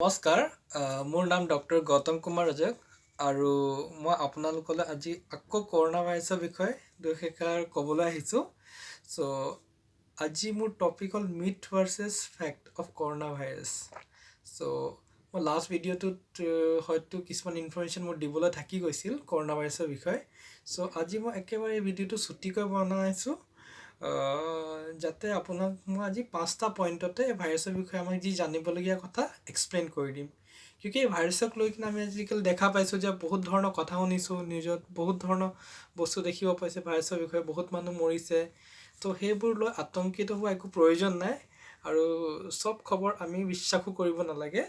নমস্কাৰ মোৰ নাম ডক্টৰ গৌতম কুমাৰ ৰজক আৰু মই আপোনালোকলৈ আজি আকৌ কৰোণা ভাইৰাছৰ বিষয়ে দুই এষাৰ ক'বলৈ আহিছোঁ। চ' আজি মোৰ টপিক হ'ল myth versus fact of corona virus. So' মই লাষ্ট ভিডিঅ'টোত হয়তো কিছুমান ইনফৰমেশ্যন মোৰ দিবলৈ থাকি গৈছিল কৰোণা ভাইৰাছৰ বিষয়ে। চ' আজি মই একেবাৰে এই ভিডিঅ'টো ছুটিকৈ বনাইছোঁ যাতে আপোনাক মই আজি 5টা পইণ্টতে এই ভাইৰাছৰ বিষয়ে আমাক যি জানিবলগীয়া কথা এক্সপ্লেইন কৰি দিম। কিউকি এই ভাইৰাছক লৈ কিনে আমি আজিকালি দেখা পাইছোঁ যে বহুত ধৰণৰ কথা শুনিছোঁ, নিউজত বহুত ধৰণৰ বস্তু দেখিব পাইছে ভাইৰাছৰ বিষয়ে, বহুত মানুহ মৰিছে। তো সেইবোৰ লৈ আতংকিত হোৱা একো প্ৰয়োজন নাই আৰু চব খবৰ আমি বিশ্বাসো কৰিব নালাগে।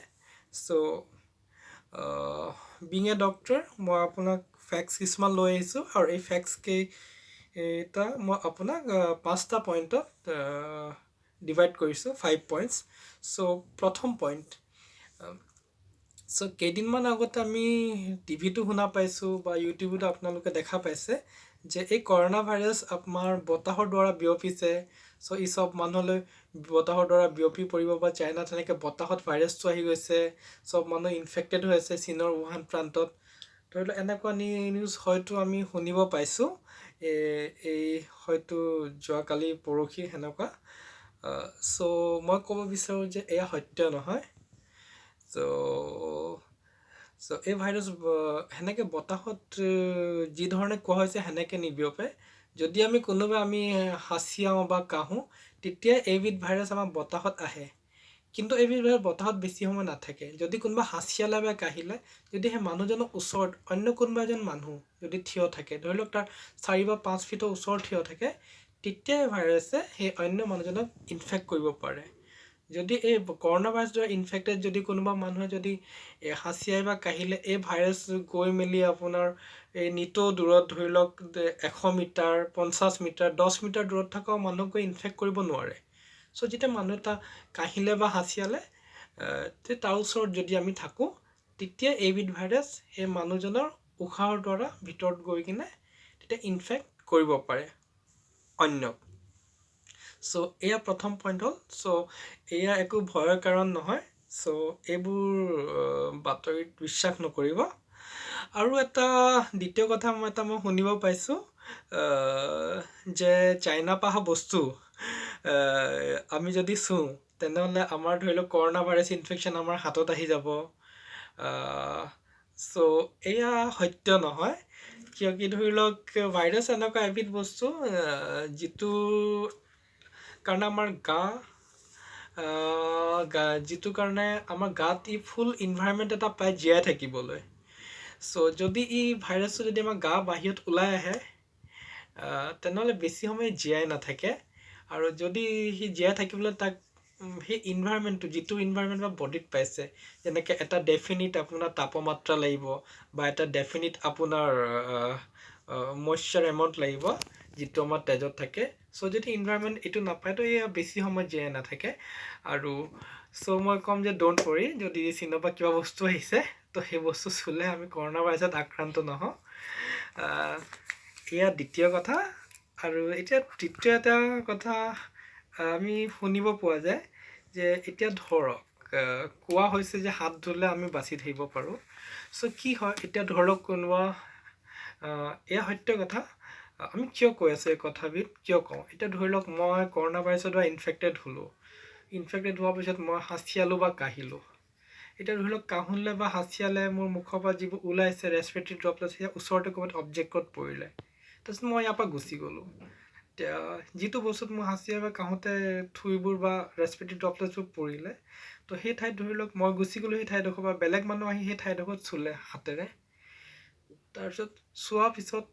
চ' বিং এ ডক্টৰ মই আপোনাক ফেক্টছ কিছুমান লৈ আহিছোঁ আৰু এই ফেক্টছকেইটা মই আপোনাক 5টা পইণ্টত ডিভাইড কৰিছোঁ 5 পইণ্টছ। চ' প্ৰথম পইণ্ট, চ' কেইদিনমান আগতে আমি টিভিটো শুনা পাইছোঁ বা ইউটিউবতো আপোনালোকে দেখা পাইছে যে এই কৰোণা ভাইৰাছ আমাৰ বতাহৰ দ্বাৰা বিয়পিছে। চ' ই চব মানুহলৈ বতাহৰ দ্বাৰা বিয়পি পৰিব বা চাইনাত তেনেকৈ বতাহত ভাইৰাছটো আহি গৈছে, চব মানুহ ইনফেক্টেড হৈ আছে চীনৰ উহান প্ৰান্তত। ধৰি লওক এনেকুৱা নিউজ হয়তো আমি শুনিব পাইছোঁ এই হয়তো যোৱাকালি পৰহি সেনেকুৱা। চ' মই ক'ব বিচাৰোঁ যে এয়া সত্য নহয়। চ' এই ভাইৰাছ সেনেকৈ বতাহত যি ধৰণে কোৱা হৈছে সেনেকৈ নিবিয়পে। যদি আমি হাঁচিয়াওঁ বা কাহোঁ তেতিয়া এইবিধ ভাইৰাছ আমাৰ বতাহত আহে, কিন্তু এইবিধ ভাইৰাছ বতাহত বেছি সময় নাথাকে। যদি কোনোবা হাঁচিয়ালে বা কাহিলে যদি সেই মানুহজনৰ ওচৰত অন্য কোনোবা এজন মানুহ যদি থিয় থাকে, ধৰি লওক তাৰ 4 বা 5 ফিটৰ ওচৰত থিয় থাকে, তেতিয়া ভাইৰাছে সেই অন্য মানুহজনক ইনফেক্ট কৰিব পাৰে। যদি এই কৰোণা ভাইৰাছ দ্বাৰা ইনফেক্টেড যদি কোনোবা মানুহে যদি হাঁচিয়াই বা কাহিলে এই ভাইৰাছ গৈ মেলি আপোনাৰ এই নিতৌ দূৰত ধৰি লওক 100 মিটাৰ, 50 মিটাৰ, 10 মিটাৰ দূৰত থকা মানুহক গৈ ইনফেক্ট কৰিব নোৱাৰে। চ' যেতিয়া মানুহ এটা কাহিলে বা হাঁচিয়ালে তাৰ ওচৰত যদি আমি থাকোঁ, তেতিয়া এইবিধ ভাইৰাছ সেই মানুহজনৰ উশাহৰ দ্বাৰা ভিতৰত গৈ কিনে তেতিয়া ইনফেক্ট কৰিব পাৰে অন্যক। চ' এয়া প্ৰথম পইণ্ট হ'ল। চ' এয়া একো ভয়ৰ কাৰণ নহয়। চ' এইবোৰ বাতৰিত বিশ্বাস নকৰিব। আৰু এটা দ্বিতীয় কথা মই শুনিব পাইছোঁ যে চাইনা পৰা অহা বস্তু আমি যদি চুওঁ তেনেহ'লে আমাৰ ধৰি লওক কৰোণা ভাইৰাছ ইনফেকশ্যন আমাৰ হাতত আহি যাব। চ' এয়া সত্য নহয়। কিয়কি ধৰি লওক ভাইৰাছ এনেকুৱা এবিধ বস্তু যিটো কাৰণে আমাৰ যিটো কাৰণে আমাৰ গাত ই ফুল ইনভাইৰমেণ্ট এটা পায় জীয়াই থাকিবলৈ। চ' যদি ই ভাইৰাছটো যদি আমাৰ গা বাহিৰত ওলাই আহে তেনেহ'লে বেছি সময় জীয়াই নাথাকে। আৰু যদি সি জীয়াই থাকিবলৈ তাক সেই ইনভাইৰমেণ্টটো যিটো ইনভাইৰমেণ্ট বা বডিত পাইছে, যেনেকৈ এটা ডেফিনিট আপোনাৰ তাপমাত্ৰা লাগিব বা এটা ডেফিনিট আপোনাৰ মইশ্চাৰ এমাউণ্ট লাগিব যিটো আমাৰ তেজত থাকে। চ' যদি ইনভাইৰমেণ্ট এইটো নাপায় তো এয়া বেছি সময় জীয়াই নাথাকে। আৰু চ' মই ক'ম যে ড'ণ্ট ৱৰি, যদি চীনৰ পৰা কিবা বস্তু আহিছে তো সেই বস্তু চুলে আমি কৰোণা ভাইৰাছত আক্ৰান্ত নহওঁ। এয়া দ্বিতীয় কথা। আৰু এতিয়া তৃতীয় এটা কথা আমি শুনিব পোৱা যায় যে এতিয়া ধৰক কোৱা হৈছে যে হাত ধুলে আমি বাচি থাকিব পাৰোঁ। চ' কি হয়, এতিয়া ধৰক কোনোবা এয়া সত্য কথা। আমি কিয় কৈ আছোঁ এই কথাবিধ, কিয় কওঁ? এতিয়া ধৰি লওক মই কৰোণা ভাইৰাছৰ দ্বাৰা ইনফেক্টেড হ'লোঁ। ইনফেক্টেড হোৱাৰ পিছত মই হাঁচিয়ালোঁ বা কাহিলোঁ। এতিয়া ধৰি লওক কাহুলে বা হাঁচিয়ালে মোৰ মুখৰ পৰা যিবোৰ ওলাইছে ৰেছপিৰেটৰী ড্ৰপলেটছ, সেয়া ওচৰতে ক'ৰবাত অবজেক্টত পৰিলে। তাৰপিছত মই ইয়াৰ পৰা গুচি গ'লোঁ। এতিয়া যিটো বস্তুত মই হাঁচিয়াই বা কাহোঁতে থুইবোৰ বা ৰেছপিৰেটৰী ড্ৰপলেটছবোৰ পৰিলে, তো সেই ঠাইত ধৰি লওক মই গুচি গ'লোঁ সেই ঠাইডোখৰ বা বেলেগ মানুহ আহি সেই ঠাইডোখৰত চুলে হাতেৰে। তাৰপিছত চোৱাৰ পিছত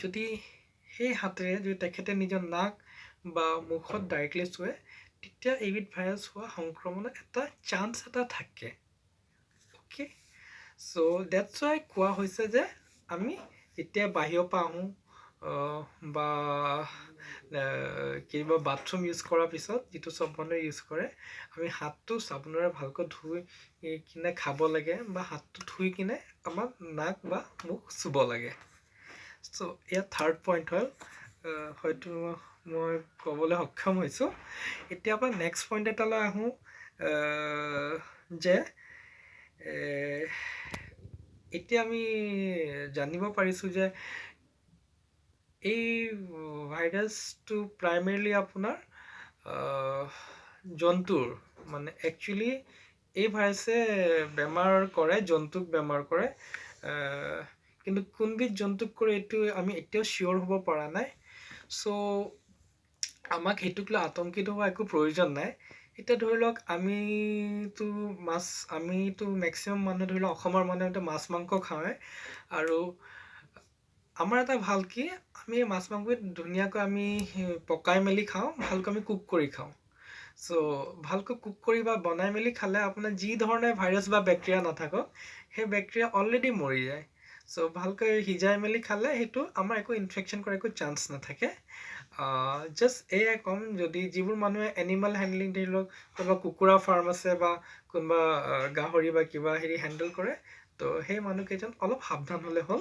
যদি সেই হাতেৰে যদি তেখেতে নিজৰ নাক বা মুখত ডাইৰেক্টলি চুৱে, তেতিয়া এইবিধ ভাইৰাছ হোৱা সংক্ৰমণৰ এটা চান্স এটা থাকে। অ'কে, চ' ডেটছ ৱাই কোৱা হৈছে যে আমি যেতিয়া বাহিৰৰ পৰা আহোঁ বা কিবা বাথৰুম ইউজ কৰাৰ পিছত, যিটো চব মানুহে ইউজ কৰে, আমি হাতটো চাবোনেৰে ভালকৈ ধুই কিনে খাব লাগে বা হাতটো ধুই কিনে আমাৰ নাক বা মুখ চুব লাগে। চ' এয়া থাৰ্ড পইণ্ট হ'ল। হয়তো মই ক'বলৈ সক্ষম হৈছোঁ। এতিয়া পৰা নেক্সট পইণ্ট এটালৈ আহোঁ যে এতিয়া আমি জানিব পাৰিছোঁ যে এই ভাইৰাছটো প্ৰাইমেৰিলি আপোনাৰ জন্তুৰ মানে একচুৱেলি এই ভাইৰাছে বেমাৰ কৰে, জন্তুক বেমাৰ কৰে, কিন্তু কোনবিধ জন্তুক কৰে এইটো আমি এতিয়াও চিয়'ৰ হ'ব পৰা নাই। চ' আমাক সেইটোক লৈ আতংকিত হোৱা একো প্ৰয়োজন নাই। এতিয়া ধৰি লওক আমিতো মেক্সিমাম মানুহে ধৰি লওক অসমৰ মানুহেতো মাছ মাংস খাওঁৱে, আৰু আমাৰ এটা ভাল কি আমি মাছ মাংস ধুনীয়াকৈ আমি পকাই মেলি খাওঁ, ভালকৈ আমি কুক কৰি খাওঁ। চ' ভালকৈ কুক কৰি বা বনাই মেলি খালে আপোনাৰ যি ধৰণে ভাইৰাছ বা বেক্টেৰিয়া নাথাকক সেই বেক্টেৰিয়া অলৰেডি মৰি যায়। চ' ভালকৈ সিজাই মেলি খালে সেইটো আমাৰ একো ইনফেকশ্যন কৰাৰ একো চান্স নাথাকে। জাষ্ট এয়াই ক'ম, যদি যিবোৰ মানুহে এনিমেল হেণ্ডলিং ধৰি লওক কোনোবা কুকুৰা ফাৰ্ম আছে বা কোনোবা গাহৰি বা কিবা হেৰি হেণ্ডেল কৰে, তো সেই মানুহকেইজন অলপ সাৱধান হ'লে হ'ল।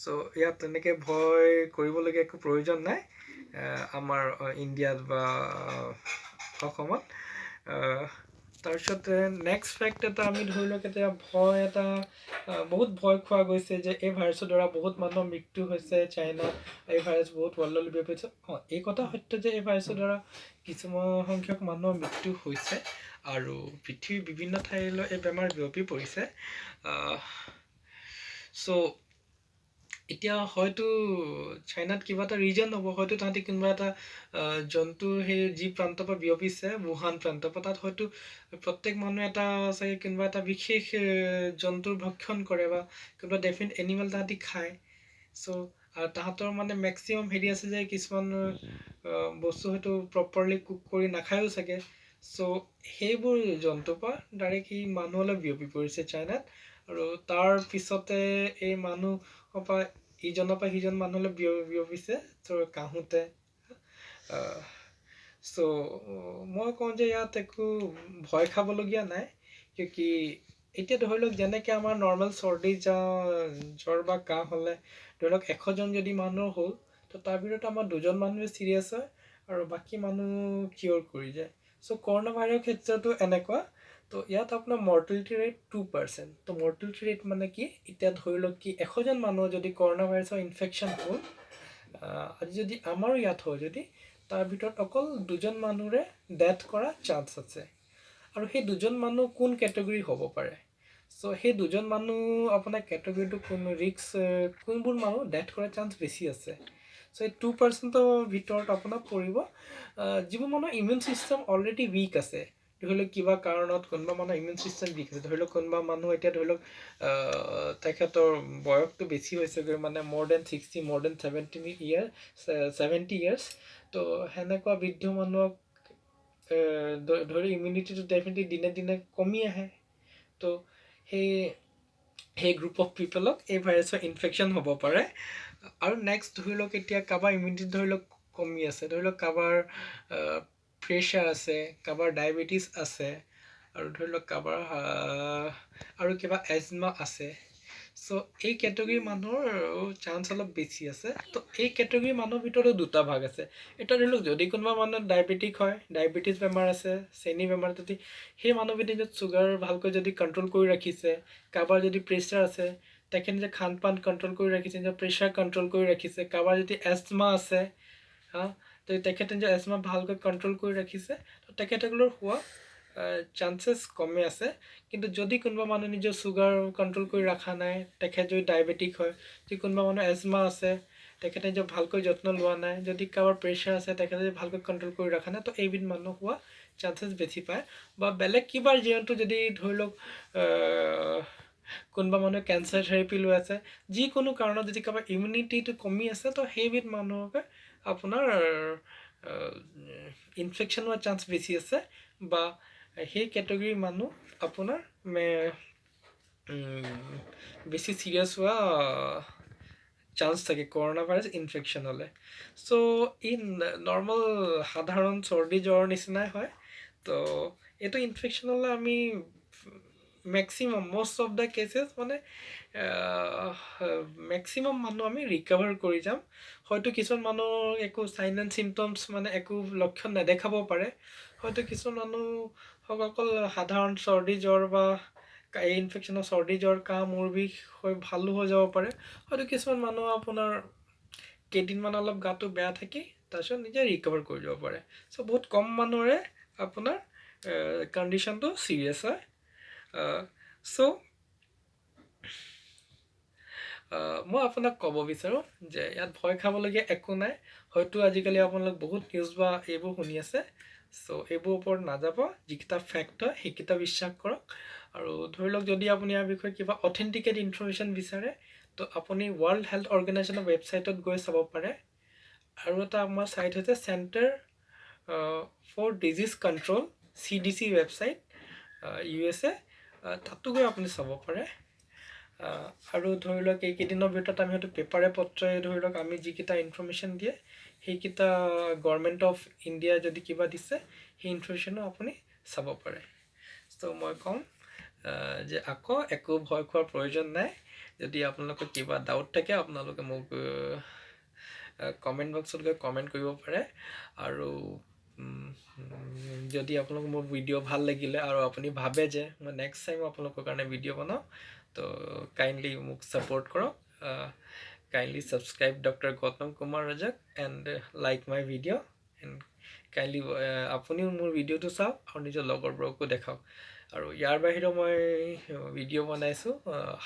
চ' ইয়াত তেনেকৈ ভয় কৰিবলগীয়া একো প্ৰয়োজন নাই আমাৰ ইণ্ডিয়াত বা অসমত। তাৰপিছত নেক্সট ফেক্ট এটা আমি ধৰি লওক এতিয়া বহুত ভয় খোৱা গৈছে যে এই ভাইৰাছৰ দ্বাৰা বহুত মানুহৰ মৃত্যু হৈছে চাইনাত, এই ভাইৰাছ বহুত ৱৰ্ল্ডলৈ বিয়পিছে। এই কথা সত্য যে এই ভাইৰাছৰ দ্বাৰা কিছুমান সংখ্যক মানুহৰ মৃত্যু হৈছে আৰু পৃথিৱীৰ বিভিন্ন ঠাইলৈ এই বেমাৰ বিয়পি পৰিছে। চ' এতিয়া হয়তো চাইনাত কিবা এটা ৰিজন হ'ব, হয়তো তাহাঁতি কোনোবা এটা জন্তুৰ সেই যি প্ৰান্তৰ পৰা বিয়পিছে wuhan প্ৰান্তৰ পৰা, তাত হয়তো প্ৰত্যেক মানুহে এটা চাগে কোনোবা এটা বিশেষ জন্তুৰ ভক্ষণ কৰে বা কোনোবা ডেফিনেট এনিমেল তাহাঁতি খায়। চ' আৰু তাহাঁতৰ মানে মেক্সিমাম হেৰি আছে যে কিছুমান বস্তু হয়তো প্ৰপাৰলি কুক কৰি নাখায়ো চাগে। চ' সেইবোৰ জন্তুৰ পৰা ডাইৰেক্ট সি মানুহলৈ বিয়পি পৰিছে চাইনাত, আৰু তাৰ পিছতে এই মানুহৰ পৰা ইজনৰ পৰা সিজন মানুহলৈ বিয়পিছে চ' কাহোঁতে। চ' মই কওঁ যে ইয়াত একো ভয় খাবলগীয়া নাই, কি এতিয়া ধৰি লওক যেনেকৈ আমাৰ নৰ্মেল চৰ্দি জ্বৰ বা কাহ হ'লে ধৰি লওক 100জন যদি মানুহৰ হ'ল, তো তাৰ ভিতৰত আমাৰ 2জন মানুহে চিৰিয়াছ হয় আৰু বাকী মানুহ কিয়ৰ কৰি যায়। চ' কৰোণা ভাইৰাছৰ ক্ষেত্ৰতো এনেকুৱা। তো ইয়াত আপোনাৰ মৰ্টেলিটি ৰেট 2%। তো মৰ্টেলিটি ৰেট মানে কি, এতিয়া ধৰি লওক কি 100জন মানুহৰ যদি কৰোণা ভাইৰাছৰ ইনফেকশ্যন হ'ল, আজি যদি আমাৰো ইয়াত হয় যদি, তাৰ ভিতৰত অকল 2জন মানুহৰে ডেথ কৰা চান্স আছে। আৰু সেই 2জন মানুহ কোন কেটেগৰী হ'ব পাৰে? চ' সেই 2জন মানুহ আপোনাৰ কেটেগৰীটো কোনবোৰ মানুহ ডেথ কৰাৰ চান্স বেছি আছে? চ' এই 2%ৰ ভিতৰত আপোনাৰ পৰিব যিবোৰ মানুহৰ ইমিউন ছিষ্টেম অলৰেডি উইক আছে। ধৰি লওক কিবা কাৰণত কোনোবা মানুহৰ ইমিউন ছিষ্টেম উইক আছে, ধৰি লওক কোনোবা মানুহ এতিয়া ধৰি লওক তেখেতৰ বয়সটো বেছি হৈছেগৈ, মানে more than 60, more than 70 years। তো সেনেকুৱা বৃদ্ধ মানুহক ধৰি ইমিউনিটিটো ডেফিনেটলি দিনে দিনে কমি আহে। তো সেই গ্ৰুপ অফ পিপলক এই ভাইৰাছৰ ইনফেকশ্যন হ'ব পাৰে। আৰু নেক্সট ধৰি লওক এতিয়া কাৰোবাৰ ইমিউনিটি ধৰি লওক কমি আছে, ধৰি লওক কাৰোবাৰ প্ৰেছাৰ আছে, কাৰোবাৰ ডায়েবেটিছ আছে, আৰু ধৰি লওক কাৰোবাৰ আৰু কিবা এজমা আছে। চ' এই কেটেগৰীৰ মানুহৰ চান্স অলপ বেছি আছে। তো এই কেটেগৰীৰ মানুহৰ ভিতৰতো 2টা ভাগ আছে। এতিয়া ধৰি লওক যদি কোনোবা মানুহৰ ডায়েবেটিক হয়, ডায়েবেটিছ বেমাৰ আছে, চেনি বেমাৰ, যদি সেই মানুহবিধে যদি চুগাৰ ভালকৈ যদি কণ্ট্ৰল কৰি ৰাখিছে, কাৰোবাৰ যদি প্ৰেছাৰ আছে তেখেতে যে খান পান কণ্ট্ৰল কৰি ৰাখিছে, নিজৰ প্ৰেছাৰ কণ্ট্ৰল কৰি ৰাখিছে, কাৰোবাৰ যদি এজমা আছে তো তেখেতে যে এজমা ভালকৈ কণ্ট্ৰল কৰি ৰাখিছে, তো তেখেতসকলৰ হোৱা চান্সেছ কমে আছে। কিন্তু যদি কোনোবা মানুহ নিজৰ চুগাৰ কণ্ট্ৰল কৰি ৰখা নাই, তেখেত যদি ডায়েবেটিক হয়, যদি কোনোবা মানুহৰ এজমা আছে, তেখেতে যে ভালকৈ যত্ন লোৱা নাই, যদি কাৰোবাৰ প্ৰেছাৰ আছে তেখেতে যদি ভালকৈ কণ্ট্ৰল কৰি ৰখা নাই, তো এইবিধ মানুহ হোৱা চান্সেছ বেছি পায়। বা বেলেগ কিবা যিহেতু যদি ধৰি লওক কোনোবা মানুহে কেঞ্চাৰ থেৰাপি লৈ আছে, যিকোনো কাৰণত যদি কাৰোবাৰ ইমিউনিটিটো কমি আছে, তো সেইবিধ মানুহকে আপোনাৰ ইনফেকশ্যন হোৱাৰ চান্স বেছি আছে, বা সেই কেটেগৰীৰ মানুহ আপোনাৰ বেছি চিৰিয়াছ হোৱা চান্স থাকে কৰোণা ভাইৰাছ ইনফেকশ্যন হ'লে। চ' ই নৰ্মেল সাধাৰণ চৰ্দি জ্বৰ নিচিনাই হয়। তো এইটো ইনফেকশ্যন হ'লে আমি maximum most of the cases মানে মেক্সিমাম মানুহ আমি ৰিকভাৰ কৰি যাম। হয়তো কিছুমান মানুহৰ একো চাইন এণ্ড চিমটমছ মানে একো লক্ষণ নেদেখাব পাৰে, হয়তো কিছুমান মানুহক অকল সাধাৰণ চৰ্দি জ্বৰ বা এই ইনফেকশ্যনৰ চৰ্দি জ্বৰ কাহ মূৰ বিষ হৈ ভালো হৈ যাব পাৰে হয়তো কিছুমান মানুহ আপোনাৰ কেইদিনমান অলপ গাটো বেয়া থাকি তাৰপিছত নিজে ৰিকভাৰ কৰি যাব পাৰে চ' বহুত কম মানুহৰে আপোনাৰ কণ্ডিশ্যনটো ছিৰিয়াছ হয় চ' মই আপোনাক ক'ব বিচাৰোঁ যে ইয়াত ভয় খাবলগীয়া একো নাই হয়তো আজিকালি আপোনালোক বহুত নিউজ বা এইবোৰ শুনি আছে চ' এইবোৰ ওপৰত নাযাব যিকেইটা ফেক্ট হয় সেইকেইটা বিশ্বাস কৰক আৰু ধৰি লওক যদি আপুনি ইয়াৰ বিষয়ে কিবা অথেণ্টিকেট ইনফৰমেশ্যন বিচাৰে তো আপুনি ৱৰ্ল্ড হেল্থ অৰ্গেনাইজেশ্যনৰ ৱেবছাইটত গৈ চাব পাৰে আৰু এটা আমাৰ ছাইট হৈছে Center for Disease Control CDC website USA তাতো গৈ আপুনি চাব পাৰে আৰু ধৰি লওক এইকেইদিনৰ ভিতৰত আমি হয়তো পেপাৰে পত্ৰই ধৰি লওক আমি যিকেইটা ইনফৰমেশ্যন দিয়ে সেইকেইটা গভৰ্ণমেণ্ট অফ ইণ্ডিয়া যদি কিবা দিছে সেই ইনফৰমেশ্যনো আপুনি চাব পাৰে ত' মই ক'ম যে আকৌ একো ভয় খোৱাৰ প্ৰয়োজন নাই যদি আপোনালোকৰ কিবা ডাউট থাকে আপোনালোকে মোক কমেণ্ট বক্সত গৈ কমেণ্ট কৰিব পাৰে আৰু যদি আপোনালোক মোৰ ভিডিঅ' ভাল লাগিলে আৰু আপুনি ভাবে যে মই নেক্সট টাইম আপোনালোকৰ কাৰণে ভিডিঅ' বনাওঁ তো কাইণ্ডলি মোক ছাপোৰ্ট কৰক kindly subscribe doctor Gautam Kumar Rajak and like my video' and kindly আপুনিও মোৰ ভিডিঅ'টো চাওক আৰু নিজৰ লগৰবোৰকো দেখাওক আৰু ইয়াৰ বাহিৰেও মই ভিডিঅ' বনাইছোঁ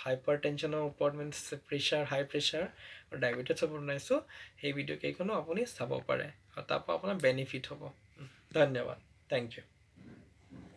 হাইপাৰ টেনশ্যনৰ ওপৰত মিনছ প্ৰেছাৰ হাই প্ৰেছাৰ আৰু ডায়েবেটিছৰ ওপৰত বনাইছোঁ সেই ভিডিঅ' কেইখনো আপুনি চাব পাৰে আৰু তাৰপৰা আপোনাৰ বেনিফিট হ'ব ধন্যবাদ থেংক ইউ